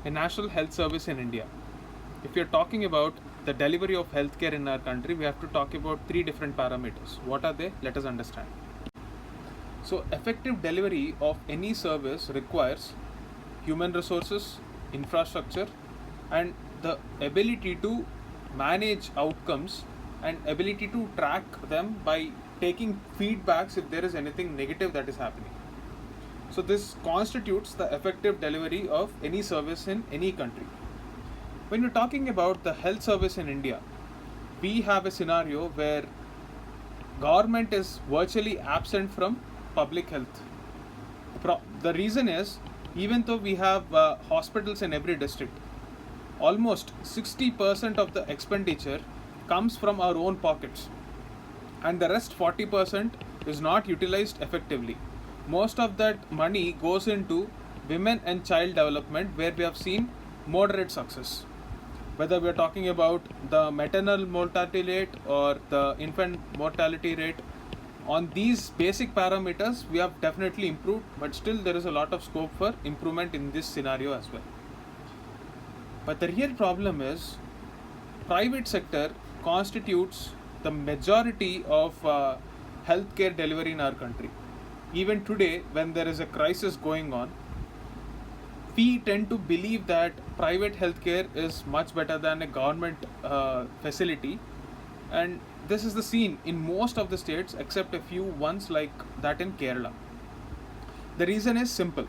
a national health service in India. If you're talking about the delivery of healthcare in our country, we have to talk about three different parameters. What are they? Let us understand. So, effective delivery of any service requires human resources, infrastructure, and the ability to manage outcomes and ability to track them by taking feedbacks if there is anything negative that is happening. So, this constitutes the effective delivery of any service in any country. When you're talking about the health service in India, we have a scenario where government is virtually absent from public health. The reason is, even though we have hospitals in every district, almost 60% of the expenditure comes from our own pockets, and the rest 40% is not utilized effectively. Most of that money goes into women and child development, where we have seen moderate success. Whether we are talking about the maternal mortality rate or the infant mortality rate, on these basic parameters we have definitely improved, but still there is a lot of scope for improvement in this scenario as well. But the real problem is, private sector constitutes the majority of healthcare delivery in our country. Even today, when there is a crisis going on, we tend to believe that private healthcare is much better than a government facility, and this is the scene in most of the states except a few ones like that in Kerala. The reason is simple.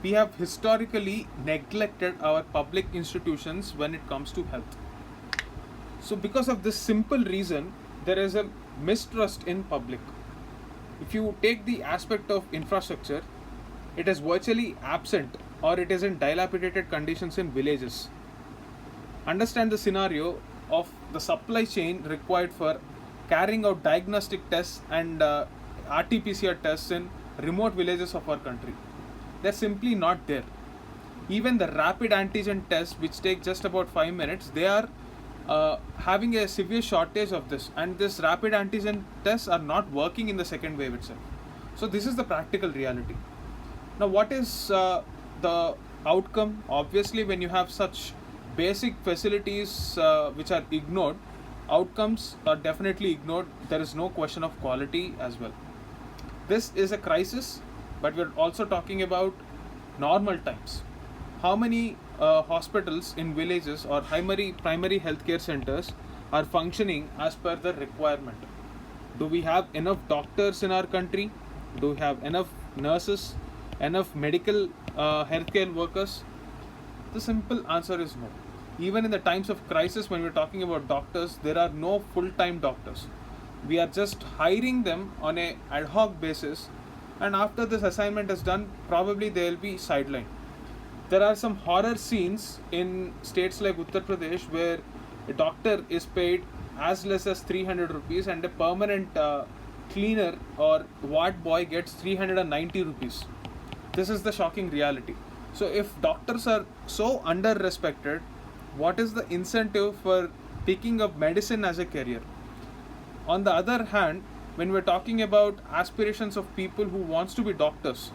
We have historically neglected our public institutions when it comes to health. So because of this simple reason, there is a mistrust in public. If you take the aspect of infrastructure, it is virtually absent or it is in dilapidated conditions in villages. Understand the scenario of the supply chain required for carrying out diagnostic tests and RT-PCR tests in remote villages of our country. They're simply not there. Even the rapid antigen tests, which take just about 5 minutes, they are having a severe shortage of this, and this rapid antigen tests are not working in the second wave itself. So this is the practical reality. Now, what is the outcome? Obviously, when you have such basic facilities which are ignored, outcomes are definitely ignored. There is no question of quality as well. This is a crisis, but we're also talking about normal times. How many hospitals in villages or primary healthcare centers are functioning as per the requirement? Do we have enough doctors in our country? Do we have enough nurses, enough medical healthcare workers? The simple answer is no. Even in the times of crisis, when we're talking about doctors, there are no full-time doctors. We are just hiring them on a ad hoc basis, and after this assignment is done, probably they will be sidelined. There are some horror scenes in states like Uttar Pradesh where a doctor is paid as less as 300 rupees and a permanent cleaner or ward boy gets 390 rupees. This is the shocking reality. So if doctors are so under-respected, what is the incentive for picking up medicine as a career? On the other hand, when we're talking about aspirations of people who wants to be doctors,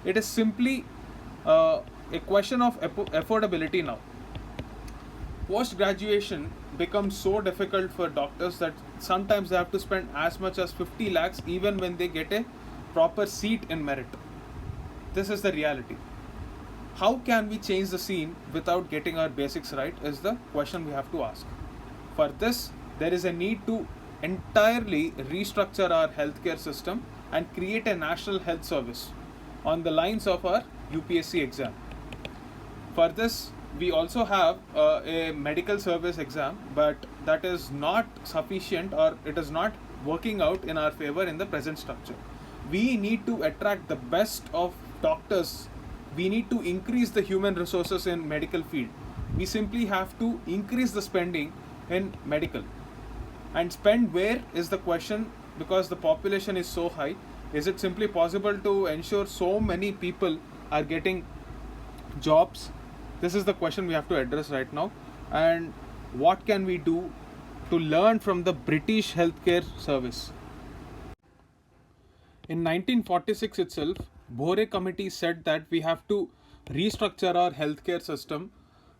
it is simply a question of affordability now. Post-graduation becomes so difficult for doctors that sometimes they have to spend as much as 50 lakhs even when they get a proper seat in merit. This is the reality. How can we change the scene without getting our basics right is the question we have to ask. For this, there is a need to entirely restructure our healthcare system and create a national health service on the lines of our UPSC exam. For this, we also have a medical service exam, but that is not sufficient or it is not working out in our favor in the present structure. We need to attract the best of doctors. We need to increase the human resources in medical field. We simply have to increase the spending in medical. And spend where is the question, because the population is so high. Is it simply possible to ensure so many people are getting jobs? This is the question we have to address right now. And what can we do to learn from the British healthcare service? In 1946 itself, Bhore committee said that we have to restructure our healthcare system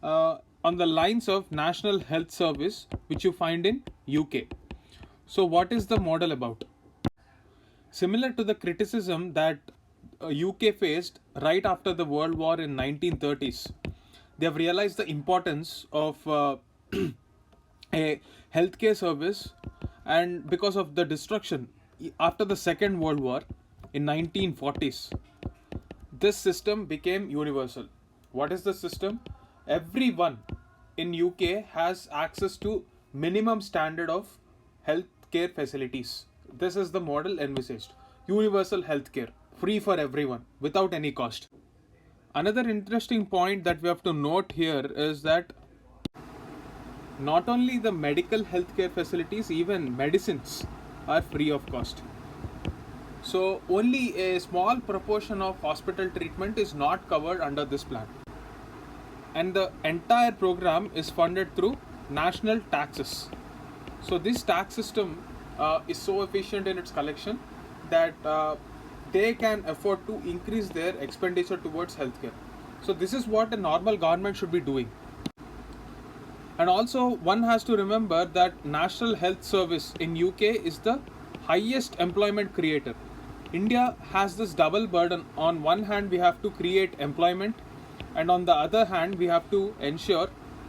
on the lines of National Health Service, which you find in UK. So what is the model about? Similar to the criticism that UK faced right after the World War in 1930s, they have realized the importance of a healthcare service, and because of the destruction after the Second World War in 1940s, this system became universal. What is the system? Everyone in UK has access to minimum standard of healthcare facilities. This is the model envisaged. Universal healthcare, free for everyone, without any cost. Another interesting point that we have to note here is that not only the medical healthcare facilities, even medicines are free of cost. So only a small proportion of hospital treatment is not covered under this plan. And the entire program is funded through national taxes. So this tax system is so efficient in its collection that they can afford to increase their expenditure towards healthcare. So this is what a normal government should be doing. And also one has to remember that National Health Service in UK is the highest employment creator. India has this double burden. On one hand, we have to create employment, and on the other hand, we have to ensure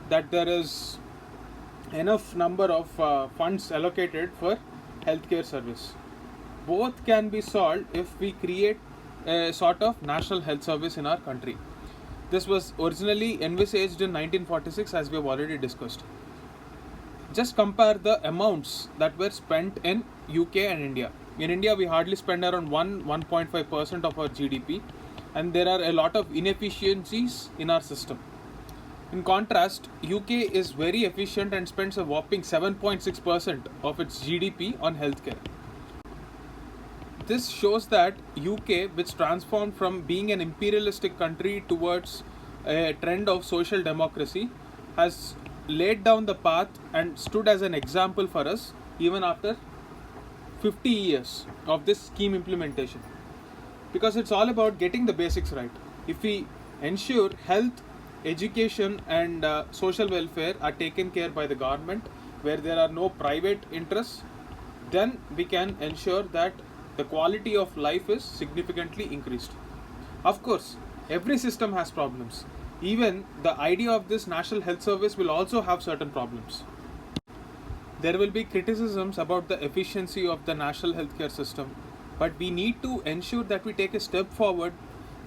that there is enough number of funds allocated for healthcare service. Both can be solved if we create a sort of national health service in our country. This was originally envisaged in 1946, as we have already discussed. Just compare the amounts that were spent in UK and India. In India, we hardly spend around 1.5% of our GDP, and there are a lot of inefficiencies in our system. In contrast, UK is very efficient and spends a whopping 7.6% of its GDP on healthcare. This shows that UK, which transformed from being an imperialistic country towards a trend of social democracy, has laid down the path and stood as an example for us even after 50 years of this scheme implementation. Because it's all about getting the basics right. If we ensure health, education and social welfare are taken care by the government, where there are no private interests, then we can ensure that the quality of life is significantly increased. Of course, every system has problems. Even the idea of this National Health Service will also have certain problems. There will be criticisms about the efficiency of the national healthcare system, but we need to ensure that we take a step forward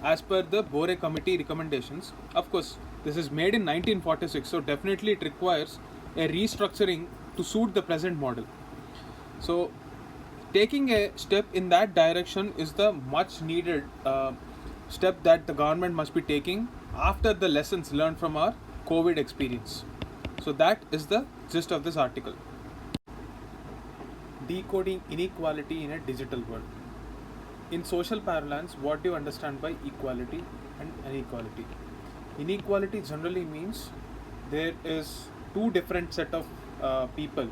as per the Bore Committee recommendations. Of course, this is made in 1946, so definitely it requires a restructuring to suit the present model. So taking a step in that direction is the much needed step that the government must be taking after the lessons learned from our COVID experience. So that is the gist of this article. Decoding inequality in a digital world. In social parlance, what do you understand by equality and inequality? Inequality generally means there is two different set of people.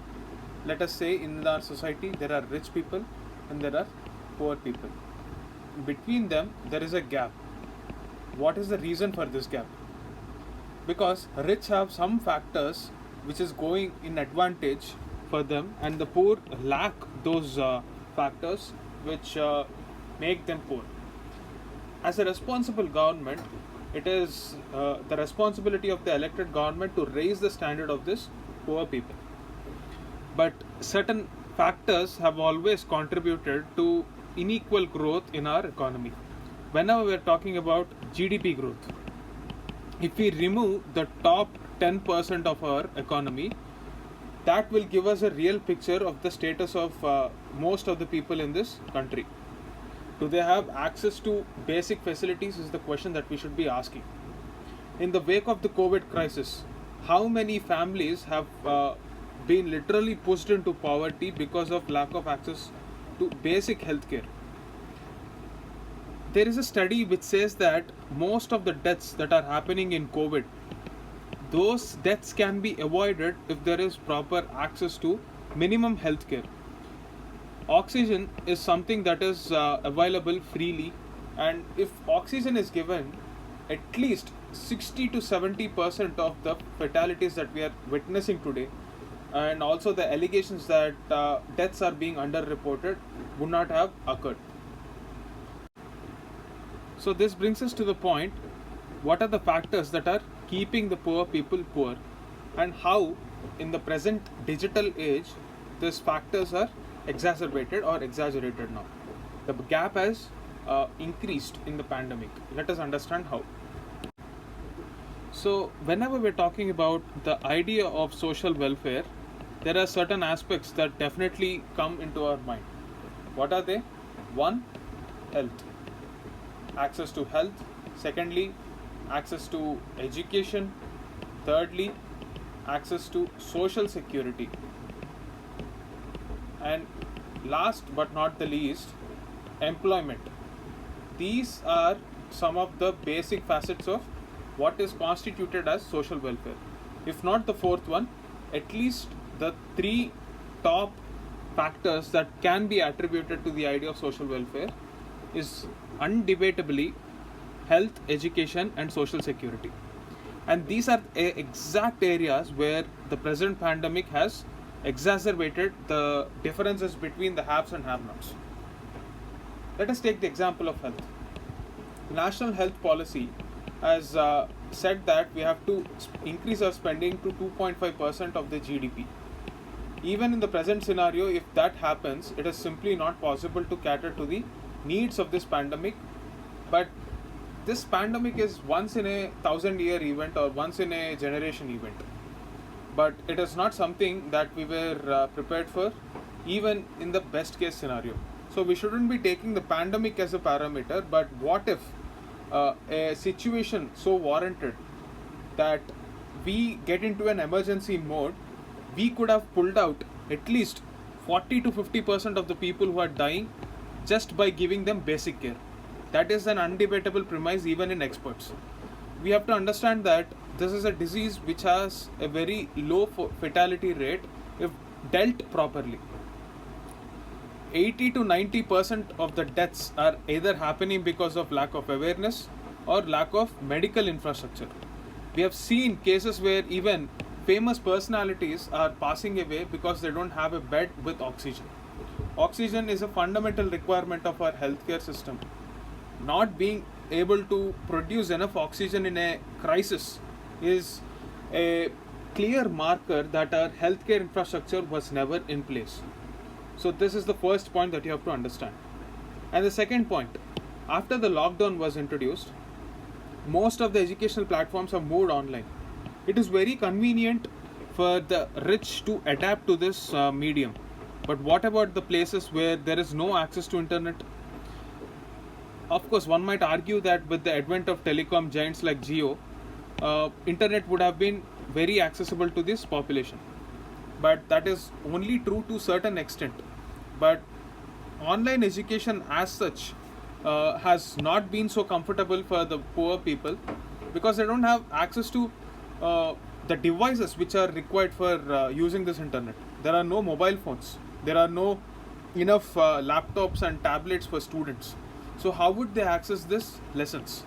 Let us say in our society there are rich people and there are poor people. Between them there is a gap. What is the reason for this gap? Because rich have some factors which is going in advantage for them, and the poor lack those factors which make them poor. As a responsible government, it is the responsibility of the elected government to raise the standard of this poor people. But certain factors have always contributed to unequal growth in our economy. Whenever we are talking about GDP growth, if we remove the top 10% of our economy, that will give us a real picture of the status of most of the people in this country. Do they have access to basic facilities is the question that we should be asking. In the wake of the COVID crisis, how many families have been literally pushed into poverty because of lack of access to basic healthcare? There is a study which says that most of the deaths that are happening in COVID, those deaths can be avoided if there is proper access to minimum healthcare. Oxygen is something that is available freely, and if oxygen is given, at least 60 to 70% of the fatalities that we are witnessing today, and also the allegations that deaths are being underreported, would not have occurred. So this brings us to the point, what are the factors that are keeping the poor people poor, and how in the present digital age these factors are exacerbated or exaggerated now. The gap has increased in the pandemic. Let us understand how. So whenever we're talking about the idea of social welfare, there are certain aspects that definitely come into our mind. What are they? One, health. Access to health. Secondly, access to education. Thirdly, access to social security. And last but not the least, employment. These are some of the basic facets of what is constituted as social welfare. If not the fourth one, at least the three top factors that can be attributed to the idea of social welfare is undebatably health, education, and social security. And these are exact areas where the present pandemic has exacerbated the differences between the haves and have-nots. Let us take the example of health. National Health Policy has said that we have to increase our spending to 2.5% of the GDP. Even in the present scenario, if that happens, it is simply not possible to cater to the needs of this pandemic. But this pandemic is once in a 1,000-year event or once in a generation event. But it is not something that we were prepared for, even in the best case scenario. So we shouldn't be taking the pandemic as a parameter, but what if a situation so warranted that we get into an emergency mode, we could have pulled out at least 40 to 50% of the people who are dying just by giving them basic care. That is an undebatable premise even in experts. We have to understand that this is a disease which has a very low fatality rate if dealt properly. 80 to 90% of the deaths are either happening because of lack of awareness or lack of medical infrastructure. We have seen cases where even famous personalities are passing away because they don't have a bed with oxygen. Oxygen is a fundamental requirement of our healthcare system. Not being able to produce enough oxygen in a crisis is a clear marker that our healthcare infrastructure was never in place. So this is the first point that you have to understand. And the second point, after the lockdown was introduced, most of the educational platforms have moved online. It is very convenient for the rich to adapt to this medium. But what about the places where there is no access to internet? Of course, one might argue that with the advent of telecom giants like Jio, internet would have been very accessible to this population. But that is only true to a certain extent. But online education as such has not been so comfortable for the poor people because they don't have access to the devices which are required for using this internet. There are no mobile phones. There are no enough laptops and tablets for students. So how would they access this lessons?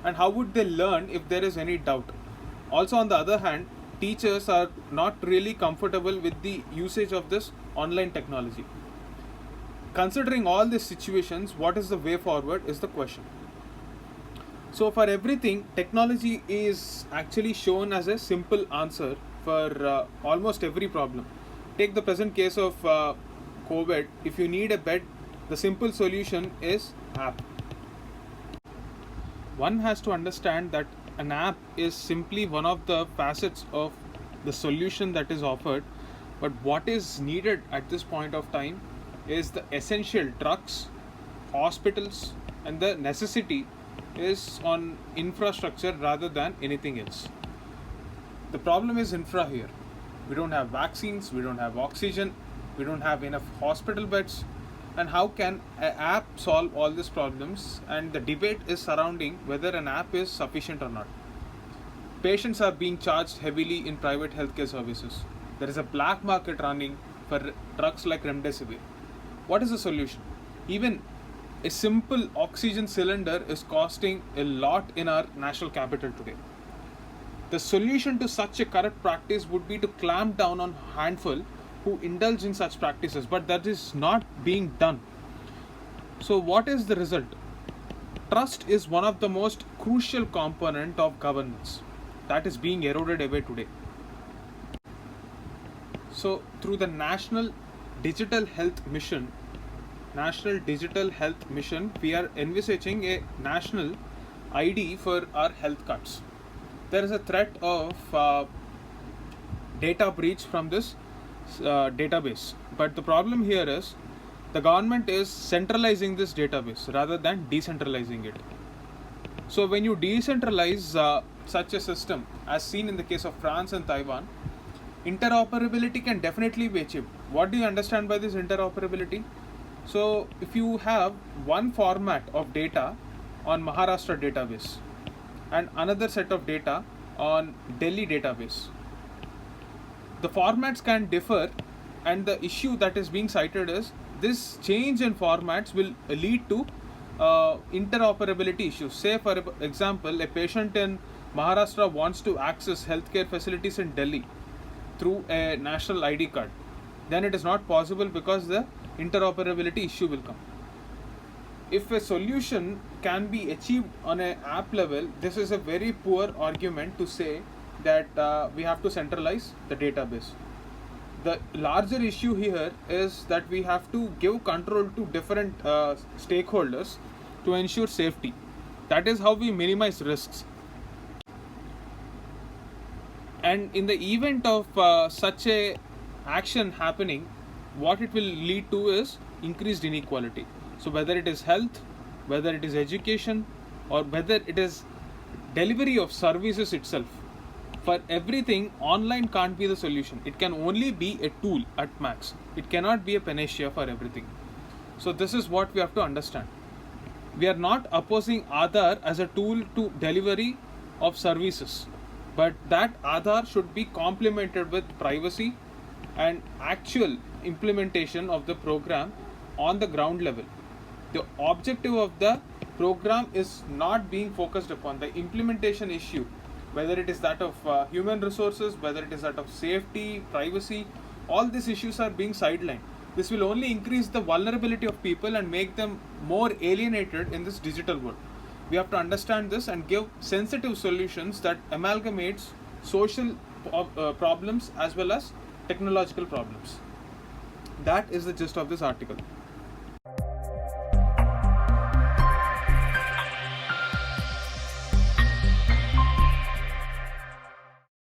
And how would they learn if there is any doubt? Also, on the other hand, teachers are not really comfortable with the usage of this online technology. Considering all these situations, what is the way forward is the question. So for everything, technology is actually shown as a simple answer for almost every problem. Take the present case of COVID. If you need a bed, the simple solution is app. One has to understand that an app is simply one of the facets of the solution that is offered, but what is needed at this point of time is the essential drugs, hospitals, and the necessity is on infrastructure rather than anything else. The problem is infra here. We don't have vaccines, we don't have oxygen, we don't have enough hospital beds. And how can an app solve all these problems? And the debate is surrounding whether an app is sufficient or not. Patients are being charged heavily in private healthcare services. There is a black market running for drugs like remdesivir. What is the solution? Even a simple oxygen cylinder is costing a lot in our national capital today. The solution to such a corrupt practice would be to clamp down on a handful who indulge in such practices, but that is not being done. So what is the result? Trust is one of the most crucial component of governance that is being eroded away today. So through the National Digital Health Mission, we are envisaging a national ID for our health cards. There is a threat of data breach from this database, but the problem here is the government is centralizing this database rather than decentralizing it. So when you decentralize such a system, as seen in the case of France and Taiwan, interoperability can definitely be achieved. What do you understand by this interoperability? So if you have one format of data on Maharashtra database and another set of data on Delhi database, the formats can differ, and the issue that is being cited is this change in formats will lead to interoperability issues. Say for example, a patient in Maharashtra wants to access healthcare facilities in Delhi through a national ID card. Then it is not possible because the interoperability issue will come. If a solution can be achieved on an app level, this is a very poor argument to say that we have to centralize the database. The larger issue here is that we have to give control to different stakeholders to ensure safety. That is how we minimize risks. And in the event of such a action happening, what it will lead to is increased inequality. So whether it is health, whether it is education, or whether it is delivery of services itself, for everything, online can't be the solution. It can only be a tool at max. It cannot be a panacea for everything. So this is what we have to understand. We are not opposing Aadhaar as a tool to delivery of services, but that Aadhaar should be complemented with privacy and actual implementation of the program on the ground level. The objective of the program is not being focused upon. The implementation issue, whether it is that of human resources, whether it is that of safety, privacy, all these issues are being sidelined. This will only increase the vulnerability of people and make them more alienated in this digital world. We have to understand this and give sensitive solutions that amalgamates social problems as well as technological problems. That is the gist of this article.